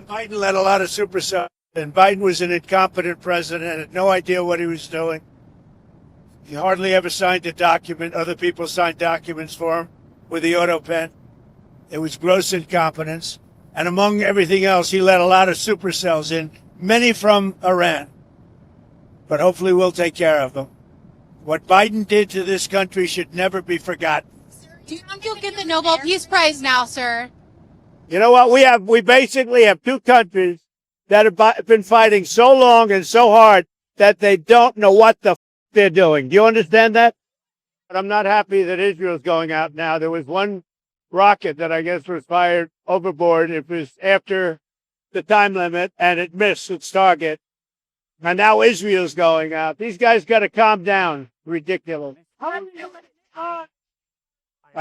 Biden let a lot of supercells in. Biden was an incompetent president, had no idea what he was doing. He hardly ever signed a document. Other people signed documents for him with the auto pen. It was gross incompetence. And among everything else, he let a lot of supercells in, many from Iran. But hopefully we'll take care of them. What Biden did to this country should never be forgotten. Do you think you'll get the Nobel Peace Prize now, sir? You know what? We basically have two countries that have been fighting so long and so hard that they don't know what the they're doing. Do you understand that? But I'm not happy that Israel's going out now. There was one rocket that I guess was fired overboard. It was after the time limit and it missed its target. And now Israel's going out. These guys got to calm down. Ridiculous. I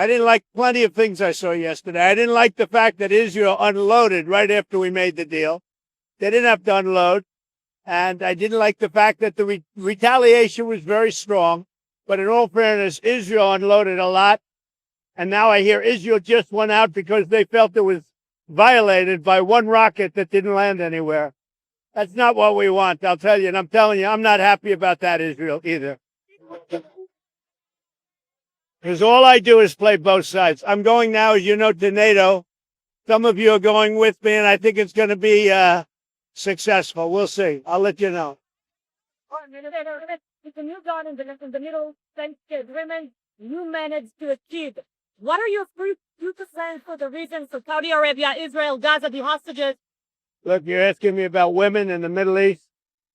didn't like plenty of things I saw yesterday. I didn't like the fact that Israel unloaded right after we made the deal. They didn't have to unload. And I didn't like the fact that the retaliation was very strong. But in all fairness, Israel unloaded a lot. And now I hear Israel just went out because they felt it was violated by one rocket that didn't land anywhere. That's not what we want, I'll tell you. And I'm telling you, I'm not happy about that, Israel, either. Because all I do is play both sides. I'm going now, as you know, to NATO. Some of you are going with me, and I think it's going to be successful. We'll see. I'll let you know. It's a new dawn in the Middle East agreement you managed to achieve. What are your future plans for the region, for Saudi Arabia, Israel, Gaza, the hostages? Look, you're asking me about women in the Middle East.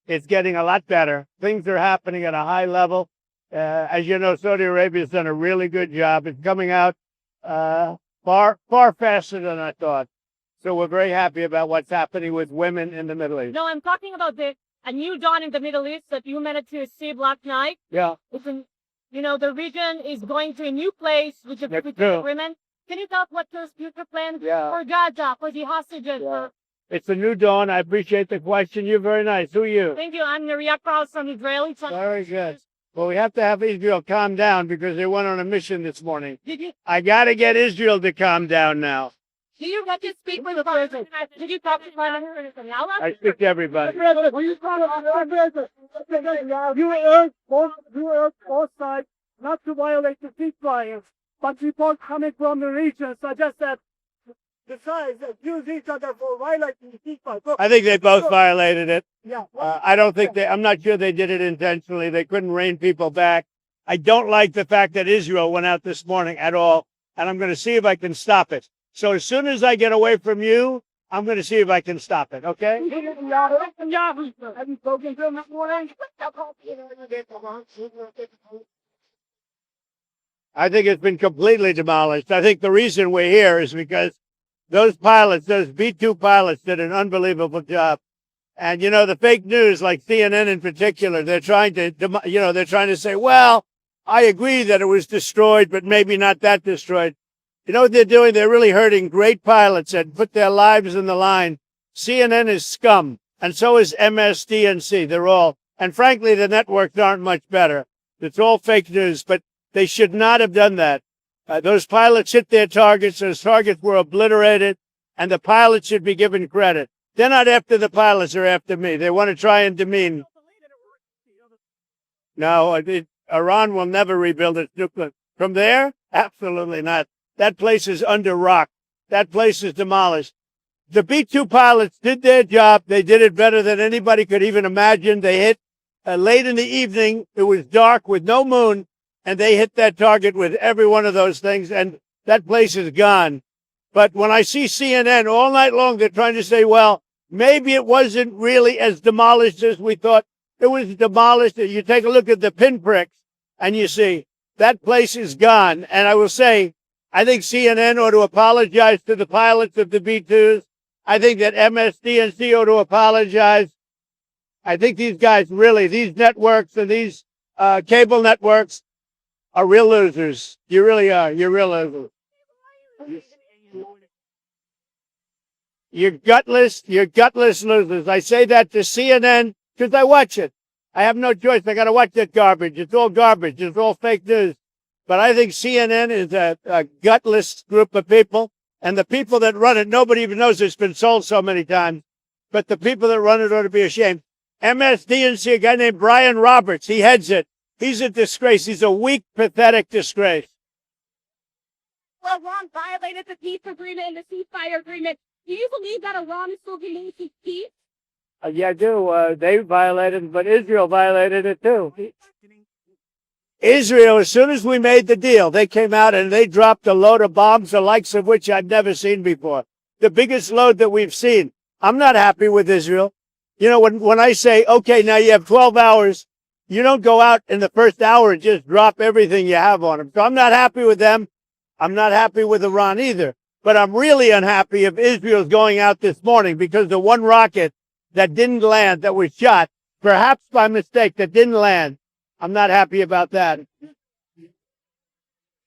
It's getting a lot better. Things are happening at a high level. As you know, Saudi Arabia has done a really good job. It's coming out far faster than I thought. So we're very happy about what's happening with women in the Middle East. No, I'm talking about a new dawn in the Middle East that you managed to achieve last night. Yeah. The region is going to a new place with the agreement. Can you talk what those future plans for Gaza, for the hostages? Yeah. It's a new dawn. I appreciate the question. You're very nice. Who are you? Thank you. I'm Nariya from Israel. Very good. Well, we have to have Israel calm down because they went on a mission this morning. Did you? I got to get Israel to calm down now. Do you get to speak with the president? Did you talk to Prime Minister Netanyahu? I speak to everybody. You urge both sides not to violate the ceasefire, but reports coming from the region suggest that the sides accuse each other for violating the ceasefire. I think they both violated it. Yeah. I don't think I'm not sure they did it intentionally. They couldn't rein people back. I don't like the fact that Israel went out this morning at all, and I'm going to see if I can stop it. So as soon as I get away from you, I'm going to see if I can stop it, okay? Have you spoken to him this morning? I think it's been completely demolished. I think the reason we're here is because those pilots, those B-2 pilots, did an unbelievable job. And, the fake news, like CNN in particular, they're trying to say, well, I agree that it was destroyed, but maybe not that destroyed. You know what they're doing? They're really hurting great pilots that put their lives in the line. CNN is scum, and so is MSDNC. They're all, and frankly, the networks aren't much better. It's all fake news, but they should not have done that. Those pilots hit their targets. Those targets were obliterated, and the pilots should be given credit. They're not after the pilots, they're after me. They want to try and demean. No, Iran will never rebuild its nuclear. From there? Absolutely not. That place is under rock. That place is demolished. The B-2 pilots did their job. They did it better than anybody could even imagine. They hit late in the evening. It was dark with no moon, and they hit that target with every one of those things, and that place is gone. But when I see CNN all night long, they're trying to say, well, maybe it wasn't really as demolished as we thought. It was demolished. You take a look at the pinpricks, and you see that place is gone. And I will say, I think CNN ought to apologize to the pilots of the B-2s. I think that MSDNC ought to apologize. I think these guys really, these networks and these cable networks are real losers. You really are. You're real losers. You're gutless losers. I say that to CNN because I watch it. I have no choice. I got to watch that garbage. It's all garbage. It's all fake news. But I think CNN is a gutless group of people, And the people that run it, nobody even knows it's been sold so many times. But the people that run it ought to be ashamed. MSDNC, a guy named Brian Roberts, he heads it. He's a disgrace. He's a weak, pathetic disgrace. Well, Iran violated the peace agreement and the ceasefire agreement. Do you believe that Iran is still committed to peace? Yeah, I do. They violated it, but Israel violated it too. Israel, as soon as we made the deal, they came out and they dropped a load of bombs, the likes of which I've never seen before. The biggest load that we've seen. I'm not happy with Israel. You know, when I say, okay, now you have 12 hours, you don't go out in the first hour and just drop everything you have on them. So I'm not happy with them. I'm not happy with Iran either. But I'm really unhappy if Israel's going out this morning because the one rocket that didn't land, that was shot, perhaps by mistake, that didn't land. I'm not happy about that.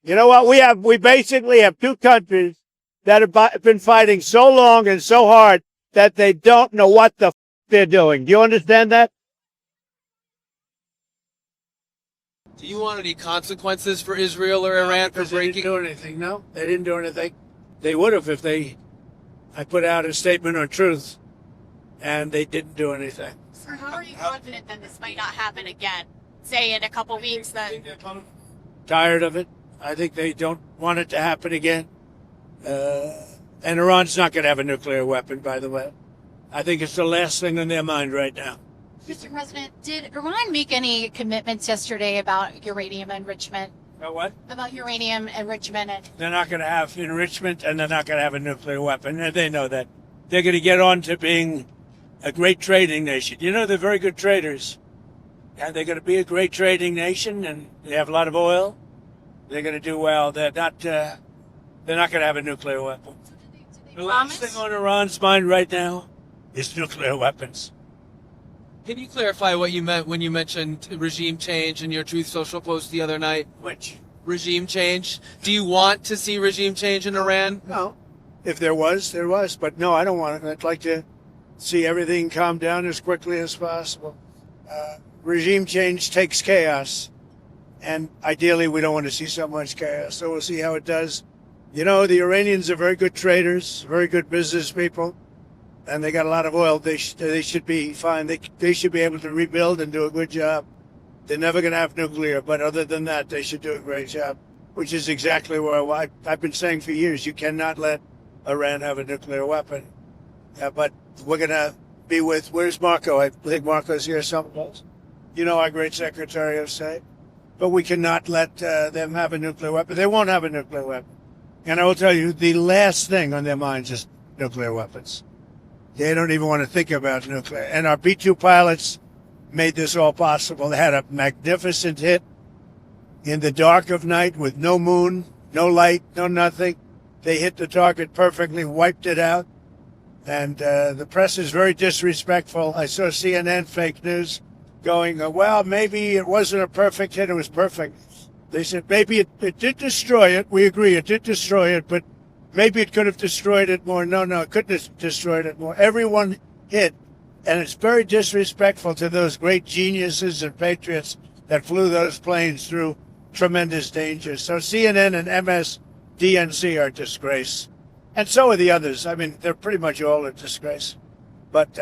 You know what? We basically have two countries that have been fighting so long and so hard that they don't know what the they're doing. Do you understand that? Do you want any consequences for Israel or Iran for breaking? They didn't do anything. No, they didn't do anything. They would have if I put out a statement on truth, and they didn't do anything. Sir, how are you confident that this might not happen again? Say in a couple weeks then. Tired of it. I think they don't want it to happen again. And Iran's not going to have a nuclear weapon, by the way. I think it's the last thing on their mind right now. Mr. President, did Iran make any commitments yesterday about uranium enrichment? What? About uranium enrichment? They're not going to have enrichment, and they're not going to have a nuclear weapon. And they know that. They're going to get on to being a great trading nation. You know, they're very good traders. And they're going to be a great trading nation, and they have a lot of oil. They're going to do well. They're not going to have a nuclear weapon. The last thing on Iran's mind right now is nuclear weapons. Can you clarify what you meant when you mentioned regime change in your Truth Social post the other night? Which? Regime change? Do you want to see regime change in Iran? No. If there was, there was. But no, I don't want it. I'd like to see everything calm down as quickly as possible. Regime change takes chaos. And ideally, we don't want to see so much chaos. So we'll see how it does. You know, the Iranians are very good traders, very good business people. And they got a lot of oil. They should be fine. They should be able to rebuild and do a good job. They're never going to have nuclear, but other than that, they should do a great job, which is exactly where I've been saying for years. You cannot let Iran have a nuclear weapon. But we're going to be with, where's Marco? I think Marco's here someplace. You know, our great Secretary of State. But we cannot let them have a nuclear weapon. They won't have a nuclear weapon. And I will tell you, the last thing on their minds is nuclear weapons. They don't even want to think about nuclear. And our B-2 pilots made this all possible. They had a magnificent hit in the dark of night with no moon, no light, no nothing. They hit the target perfectly, wiped it out. And the press is very disrespectful. I saw CNN fake news going, well, maybe it wasn't a perfect hit. It was perfect. They said maybe it did destroy it. We agree it did destroy it, but maybe it could have destroyed it more. No, it couldn't have destroyed it more. Everyone hit. And it's very disrespectful to those great geniuses and patriots that flew those planes through tremendous danger. So CNN and MSDNC are a disgrace. And so are the others. I mean, they're pretty much all a disgrace. But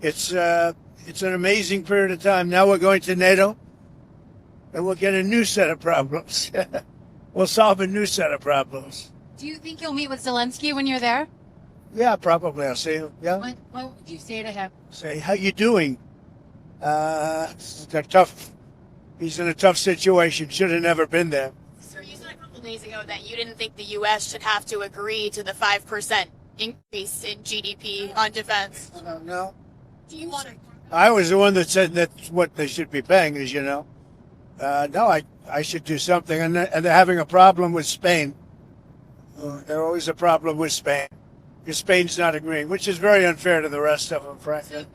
it's an amazing period of time. Now we're going to NATO, and we'll get a new set of problems. We'll solve a new set of problems. Do you think you'll meet with Zelensky when you're there? Yeah, probably. I'll see him. Yeah. What would you say to him? Say, how you doing? They're tough. He's in a tough situation. Should have never been there. Sir, you said a couple days ago that you didn't think the U.S. should have to agree to the 5% increase in GDP on defense. No. Do you want to? I was the one that said that's what they should be paying, as you know. No, I should do something. And they're having a problem with Spain. There's always a problem with Spain. Because Spain's not agreeing, which is very unfair to the rest of them, frankly. So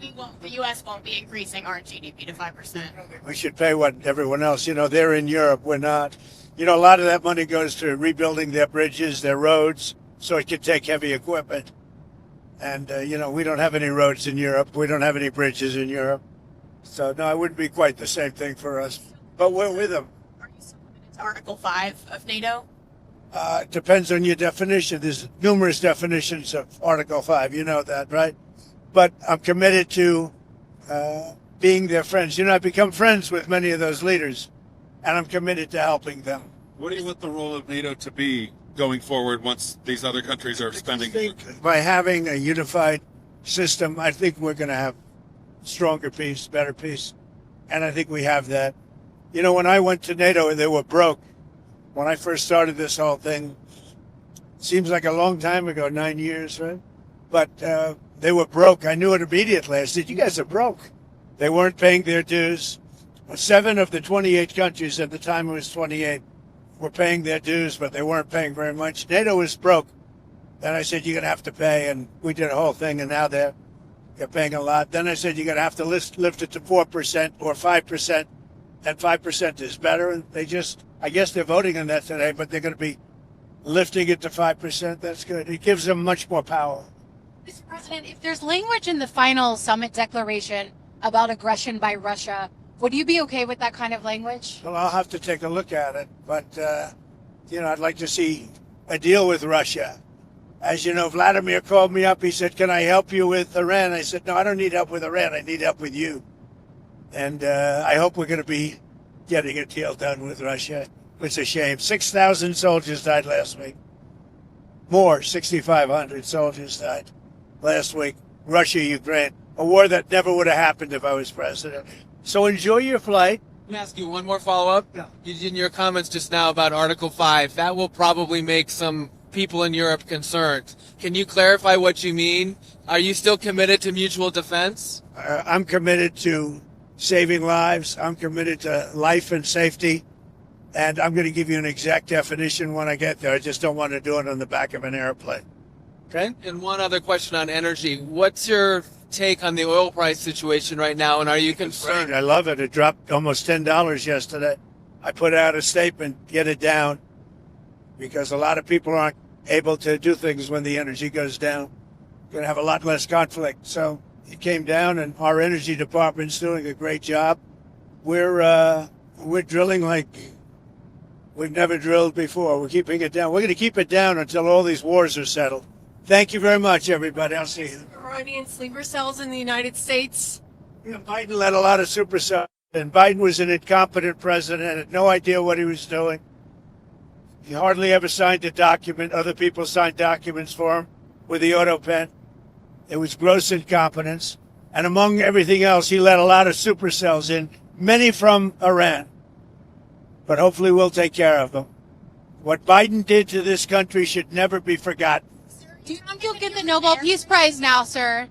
the U.S. won't be increasing our GDP to 5%. We should pay what everyone else. You know, they're in Europe. We're not. You know, a lot of that money goes to rebuilding their bridges, their roads, so it can take heavy equipment. And, you know, we don't have any roads in Europe. We don't have any bridges in Europe. So, no, it wouldn't be quite the same thing for us. But we're with them. Are you still committed to Article 5 of NATO? Depends on your definition. There's numerous definitions of Article 5. You know that, right? But I'm committed to being their friends. You know, I've become friends with many of those leaders, and I'm committed to helping them. What do you want the role of NATO to be going forward once these other countries are spending? By having a unified system, I think we're going to have stronger peace, better peace. And I think we have that. You know, when I went to NATO, they were broke. When I first started this whole thing, seems like a long time ago, 9 years, right? But they were broke. I knew it immediately. I said, you guys are broke. They weren't paying their dues. 7 of the 28 countries, at the time it was 28, were paying their dues, but they weren't paying very much. NATO was broke. Then I said, you're going to have to pay, and we did a whole thing, and now they're paying a lot. Then I said, you're going to have to lift it to 4% or 5%, and 5% is better. And they just, I guess they're voting on that today, but they're going to be lifting it to 5%. That's good. It gives them much more power. Mr. President, if there's language in the final summit declaration about aggression by Russia, would you be okay with that kind of language? Well, I'll have to take a look at it. But, you know, I'd like to see a deal with Russia. As you know, Vladimir called me up. He said, can I help you with Iran? I said, no, I don't need help with Iran. I need help with you. And I hope we're going to be getting a deal done with Russia. It's a shame. 6,000 soldiers died last week. More, 6,500 soldiers died last week. Russia, Ukraine, a war that never would have happened if I was president. So enjoy your flight. Let me ask you one more follow-up. Yeah. In your comments just now about Article 5, that will probably make some people in Europe concerned. Can you clarify what you mean? Are you still committed to mutual defense? I'm committed to saving lives. I'm committed to life and safety. And I'm going to give you an exact definition when I get there. I just don't want to do it on the back of an airplane. Okay? And one other question on energy. What's your take on the oil price situation right now, and are you concerned? I love it. It dropped almost $10 yesterday. I put out a statement, get it down, because a lot of people aren't able to do things when the energy goes down. Going to have a lot less conflict. So it came down, and our energy department's doing a great job. We're drilling like we've never drilled before. We're keeping it down. We're going to keep it down until all these wars are settled. Thank you very much, everybody. I'll see you. Iranian sleeper cells in the United States. You know, Biden let a lot of supercells, and Biden was an incompetent president, had no idea what he was doing. He hardly ever signed a document. Other people signed documents for him with the auto pen. It was gross incompetence. And among everything else, he let a lot of supercells in, many from Iran. But hopefully we'll take care of them. What Biden did to this country should never be forgotten. Do you think you'll get the Nobel Peace Prize now, sir?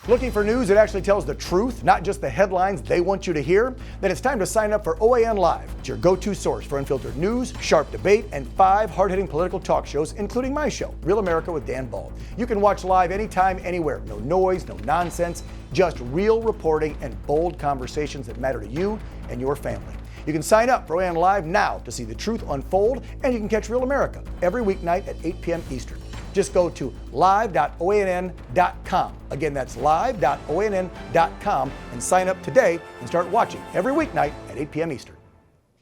Looking for news that actually tells the truth, not just the headlines they want you to hear? Then it's time to sign up for OAN Live. It's your go-to source for unfiltered news, sharp debate, and 5 hard-hitting political talk shows, including my show, Real America with Dan Ball. You can watch live anytime, anywhere. No noise, no nonsense, just real reporting and bold conversations that matter to you and your family. You can sign up for OAN Live now to see the truth unfold, and you can catch Real America every weeknight at 8 p.m. Eastern. Just go to live.onn.com. Again, that's live.onn.com and sign up today and start watching every weeknight at 8 p.m. Eastern.